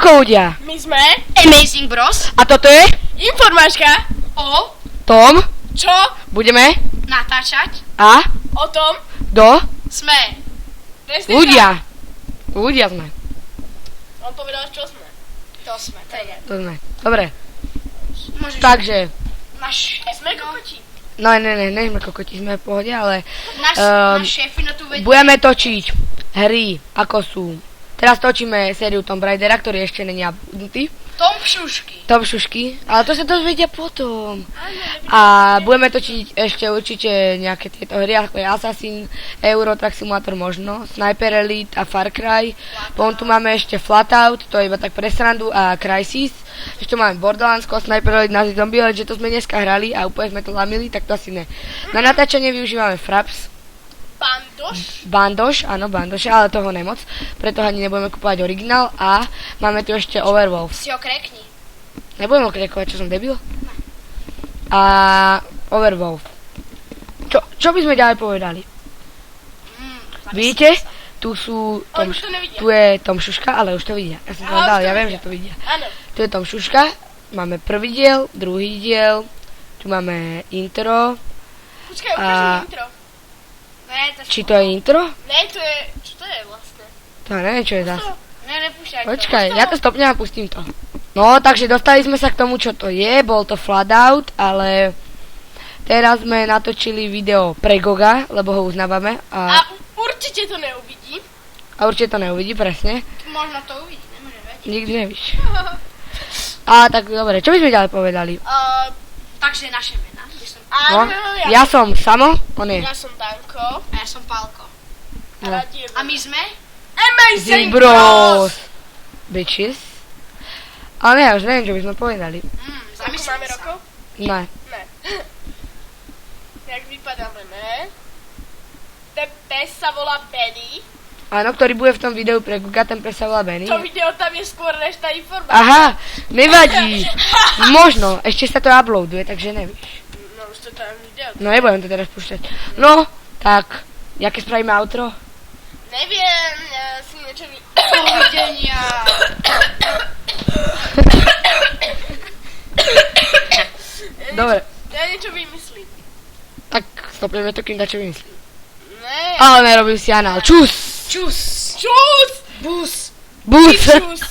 rokov ľudia? My sme Amazing Bros. A toto je informáčka O Tom. čo Budeme natáčať a o tom do sme. ľudia. Ľudia sme. On povedal, čo sme. To sme, to je. To sme. Dobre. Môžeš. Takže, Sme kokoti. no ne, sme kokoti, sme v pohode, ale Náš šéf na tú vedie. budeme točiť hry, ako sú. Teraz točíme sériu Tomb Raidera, ktorý ešte není upnutý. Tom Šušky. Tom Šušky, ale to sa dozvedia potom. A budeme točiť ešte určite nejaké tieto hry, ako je Assassin, Euro Truck Simulator možno, Sniper Elite a Far Cry. Potom tu máme ešte Flatout, to je iba tak pre srandu, a Crysis. Ešte máme Borderlands, Sniper Elite, Nazi Zombie, ale že to sme dneska hrali a úplne sme to lamili, tak to asi ne. Na natáčanie využívame Fraps. Bandoš. Bandoš, ale toho nemoc, preto ani nebudeme kúpovať originál a máme tu ešte Overwolf. Si ho krekni. Nebudem okrekovať, čo som debil? A Overwolf. Čo by sme ďalej povedali? Vidíte? Tu sú Oni to nevidia. tu je Tom Šuška, ale už to vidia. Ja som to vám dal, ja viem, že to vidia. Áno. Tu je Tom Šuška, máme prvý diel, druhý diel, tu máme intro. Počkaj, ukáž mi intro. Ne, to Či to je intro? Ne, to je, čo to je vlastne? To neviem, čo je zase. Ne, nepúšťaj to. Počkaj, ja to stopnem a pustím to. No, takže dostali sme sa k tomu, čo to je, bol to Flatout, ale teraz sme natočili video pre Goga, lebo ho uznávame A určite to neuvidí. a určite to neuvidí, presne. Možno to uvidí, nemôže vedieť. Nikdy nevíš. A tak dobre, čo by sme ďalej povedali? Takže naše mená. No, Áno, ja som Samo, on je ja som Danko. A ja som Pálko. No. A my sme? Amazing Bros. Bitches. Ale ja už neviem, čo by sme povedali. Ako Zamyslím máme sa. rokov? Ne. Ne. Jak vypadáme, ne? Ten pes sa volá Benny. Áno, ktorý bude v tom videu pre Goga, ten pes sa volá Benny. To video tam je skôr než tá informácia. Aha, nevadí. Možno, ešte sa to uploaduje, takže nevíš. No už to tam video. No nebudem to teraz púšťať. No, tak, jaké spravíme outro? Neviem, ja si niečo Dovidenia. Dobre, Ja niečo vymyslím. tak stopneme to, kým dačo vymyslím. Ne. Ale nerobím si anál. Čus! Čus. Čus! Bus. Bus! Čus!